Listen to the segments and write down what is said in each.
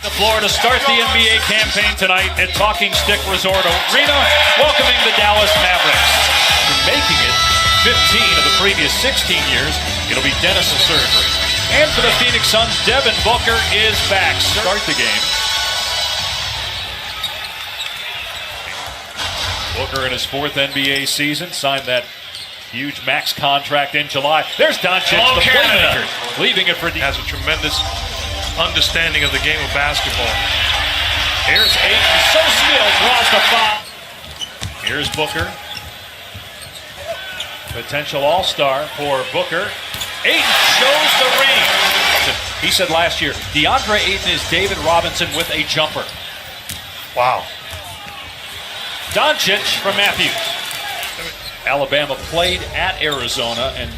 The floor to start the NBA campaign tonight at Talking Stick Resort Arena, welcoming the Dallas Mavericks. Making it 15 of the previous 16 years, it'll be Dennis' surgery. And for the Phoenix Suns, Devin Booker is back. Start the game. Booker in his fourth NBA season signed that huge max contract in July. There's Doncic, the playmaker, leaving it for the... Has a tremendous understanding of the game of basketball. Here's Ayton, so skilled, draws the foul. Here's Booker. Potential all-star for Booker. Ayton shows the range. He said last year, DeAndre Ayton is David Robinson with a jumper. Wow. Doncic from Matthews. Alabama played at Arizona, and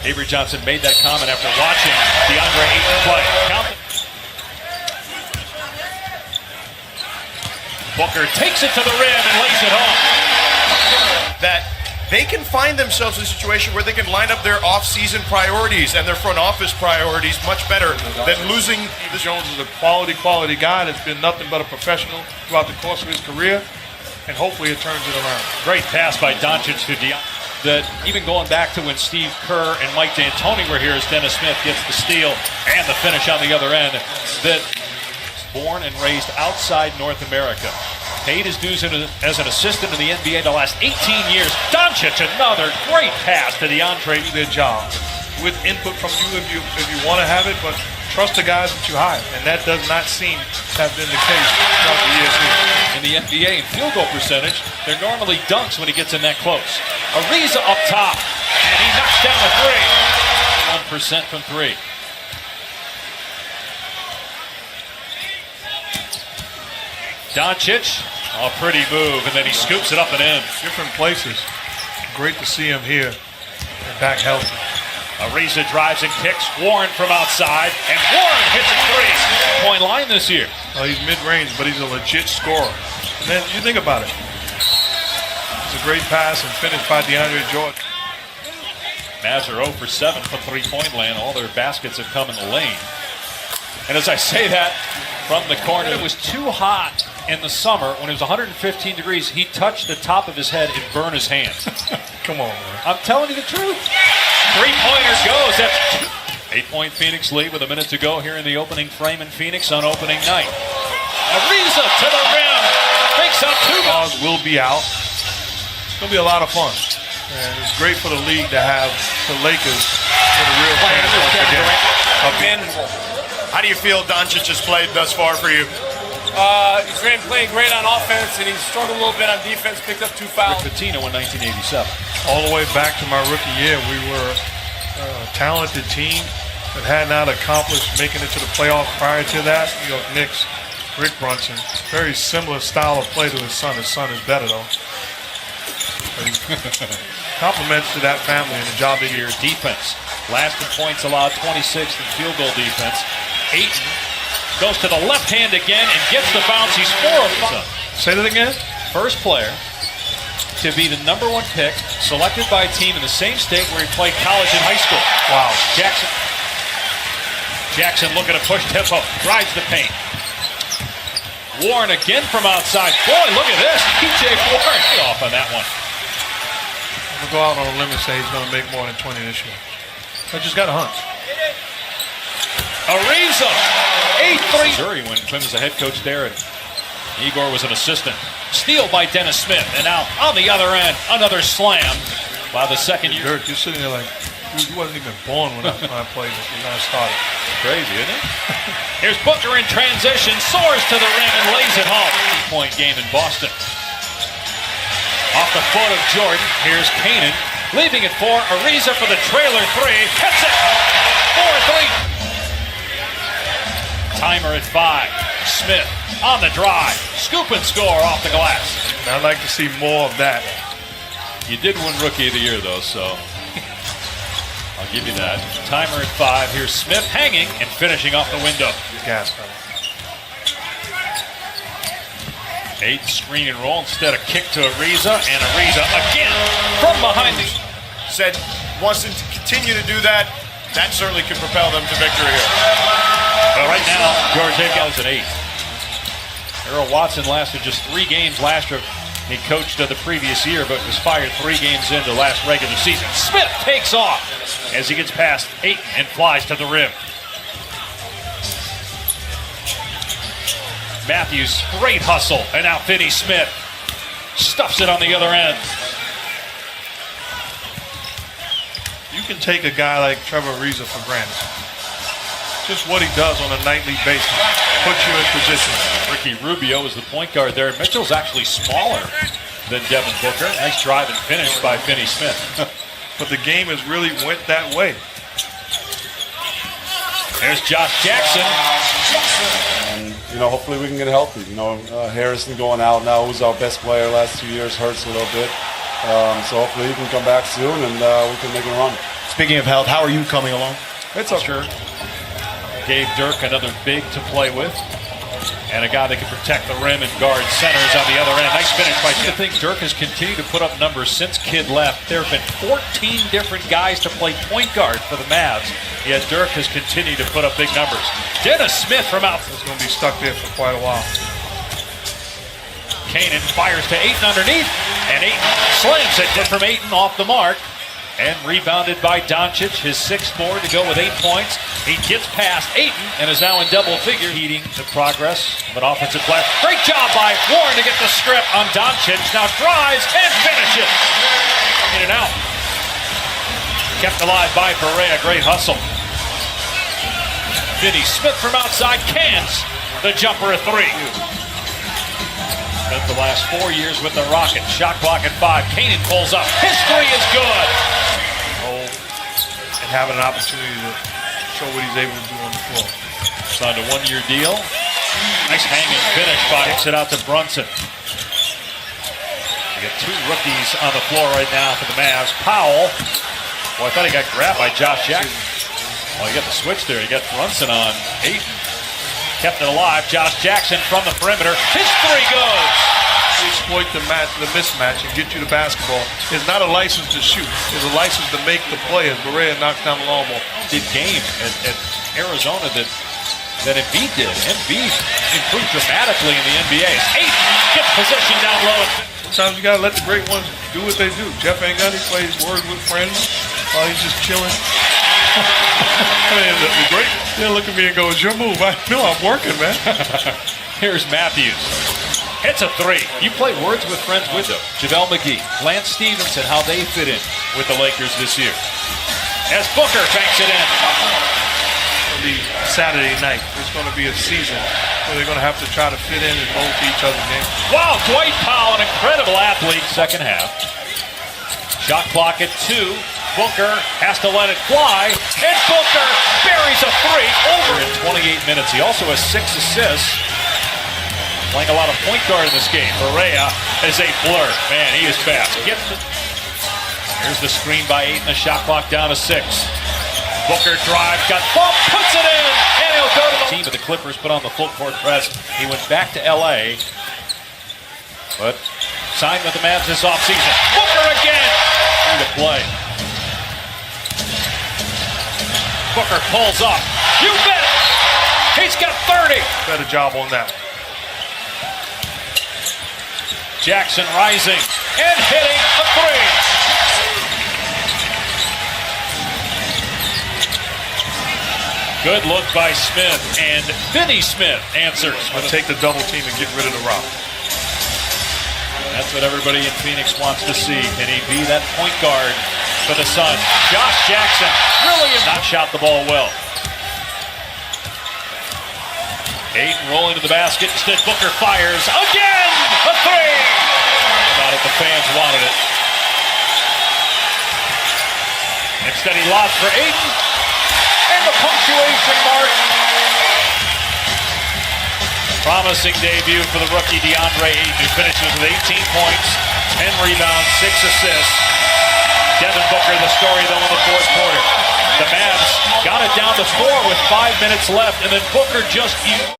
Avery Johnson made that comment after watching DeAndre Ayton play. Booker takes it to the rim and lays it home. That they can find themselves in a situation where they can line up their off-season priorities and their front office priorities much better than losing. Jones is a quality guy that's been nothing but a professional throughout the course of his career, and hopefully it turns it around. Great pass by Doncic to DeAndre. That even going back to when Steve Kerr and Mike D'Antoni were here, as Dennis Smith gets the steal and the finish on the other end. That born and raised outside North America. Paid his dues as an assistant in the NBA the last 18 years. Doncic, another great pass to DeAndre. Do their job with input from you if you want to have it, but trust the guys that you hire, and that does not seem to have been the case throughout the years here. In the NBA, in field goal percentage, they're normally dunks when he gets in that close. Ariza up top, and he knocks down a three. 1% from three. Doncic, a pretty move, and then he scoops it up and in. Different places. Great to see him here and back healthy. Ariza drives and kicks. Warren from outside, and Warren hits a three-point line this year. Well, he's mid-range, but he's a legit scorer. And then you think about it. It's a great pass and finish by DeAndre Jordan. Mavs are 0 for 7 from three-point land. All their baskets have come in the lane. And as I say that, from the corner, it was too hot in the summer when it was 115 degrees. He touched the top of his head and burned his hands. Come on, man. I'm telling you the truth. Three-pointer goes. That's 8-point Phoenix lead with a minute to go here in the opening frame in Phoenix on opening night. Ariza to the rim. Takes out two. Stars will be out. It's going to be a lot of fun. And it's great for the league to have the Lakers with a real chance once again. How do you feel Doncic has played thus far for you? He's playing great on offense, and he's struggled a little bit on defense, picked up 2 fouls. Patino in 1987. All the way back to my rookie year, we were a talented team that had not accomplished making it to the playoffs prior to that. New York Knicks, Rick Brunson, very similar style of play to his son. His son is better, though. Compliments to that family and the job they do. Defense. Last in points allowed, 26th in field goal defense. Ayton goes to the left hand again and gets the bounce. He's 4 of 5. Say that again? First player to be the #1 pick, selected by a team in the same state where he played college and high school. Wow. Jackson looking to push tempo, drives the paint. Warren again from outside. Boy, look at this. TJ Warren off on that one. I'm going to go out on a limb and say he's going to make more than 20 this year. I just got a hunch. Ariza, 8-3. Missouri when Quinn was the head coach there, and Igor was an assistant. Steal by Dennis Smith, and now on the other end, another slam by the second year. Dirk, you're sitting there like, dude, you wasn't even born when I played this, when I started. Crazy, isn't it? Here's Booker in transition, soars to the rim and lays it home. 3-point game in Boston. Off the foot of Jordan, here's Kanan, leaving it for Ariza for the trailer three. Hits it! 4-3. Timer at 5. Smith on the drive. Scoop and score off the glass. I'd like to see more of that. You did win Rookie of the Year, though, so I'll give you that. Timer at 5. Here's Smith hanging and finishing off the window. Gas pedal. 8 screen and roll instead of kick to Ariza, and Ariza again from behind the... Said wants them to continue to do that. That certainly could propel them to victory here. Well, right now, George goes at 8. Earl Watson lasted just 3 games last year. He coached the previous year, but was fired 3 games into last regular season. Smith takes off as he gets past Ayton and flies to the rim. Matthews, great hustle, and now Finney Smith stuffs it on the other end. You can take a guy like Trevor Ariza for granted. Just what he does on a nightly basis puts you in position. Ricky Rubio is the point guard there. Mitchell's actually smaller than Devin Booker. Nice drive and finish by Finney Smith. But the game has really went that way. There's Josh Jackson. And, hopefully we can get healthy. Harrison going out now, who's our best player last 2 years, hurts a little bit. So hopefully he can come back soon and we can make a run. Speaking of health, how are you coming along? It's okay. Gave Dirk another big to play with. And a guy that can protect the rim and guard centers on the other end. Nice finish by Kidd. I think Dirk has continued to put up numbers since Kidd left. There have been 14 different guys to play point guard for the Mavs. Yet Dirk has continued to put up big numbers. Dennis Smith from out. It's going to be stuck there for quite a while. Kanan fires to Ayton underneath. And Ayton slams it from Ayton off the mark. And rebounded by Doncic, his 6th board to go with 8 points. He gets past Ayton and is now in double figure. Heeding the progress of an offensive play. Great job by Warren to get the strip on Doncic. Now drives and finishes. In and out. Kept alive by Perea. Great hustle. Finney Smith from outside cans the jumper at 3. Spent the last 4 years with the Rockets. Shot clock at 5. Kanan pulls up. His 3 is good. And having an opportunity to show what he's able to do on the floor. Signed a 1-year deal. Nice hanging finish by kicks it out to Brunson. We got 2 rookies on the floor right now for the Mavs. Powell. Well, I thought he got grabbed by Josh Jackson. Well, you got the switch there. You got Brunson on Ayton. Kept it alive. Josh Jackson from the perimeter. His 3 goes. Exploit the mismatch and get you the basketball. It's not a license to shoot. It's a license to make the play as Berea knocks down the long ball. Did game at Arizona that Embiid did. Embiid improved dramatically in the NBA. Ayton gets position down low. Sometimes you got to let the great ones do what they do. Jeff Van Gundy plays words with friends while he's just chilling. I mean, the great, they'll look at me and go, it's your move. I know I'm working, man. Here's Matthews. Hits a 3. You play words with friends with them. JaVale McGee, Lance Stevenson, how they fit in with the Lakers this year. As Booker banks it in. It'll be Saturday night. It's going to be a season where they're going to have to try to fit in and both each other's games. Wow, Dwight Powell, an incredible athlete. Second half. Shot clock at 2. Booker has to let it fly. And Booker buries a 3 over in 28 minutes. He also has 6 assists. Playing a lot of point guard in this game. Perea is a blur. Man, he is fast. Here's the screen by Ayton. The shot clock down to 6. Booker drives, got bumped, puts it in, and he'll go to the team. But the Clippers put on the full court press. He went back to L.A., but signed with the Mavs this offseason. Booker again. To play. Booker pulls up. You bet. He's got 30. Better job on that. Jackson rising and hitting a 3. Good look by Smith, and Finney Smith answers. I'll take the double team and get rid of the rock. That's what everybody in Phoenix wants to see. Can he be that point guard for the Suns? Josh Jackson really has not shot the ball well. Ayton rolling to the basket. Instead, Booker fires again. A 3. About it, the fans wanted it. Instead, he lobs for Ayton. And the punctuation mark. Promising debut for the rookie DeAndre Ayton, who finishes with 18 points, 10 rebounds, 6 assists. Devin Booker, the story, though, in the 4th quarter. The Mavs got it down to 4 with 5 minutes left, and then Booker just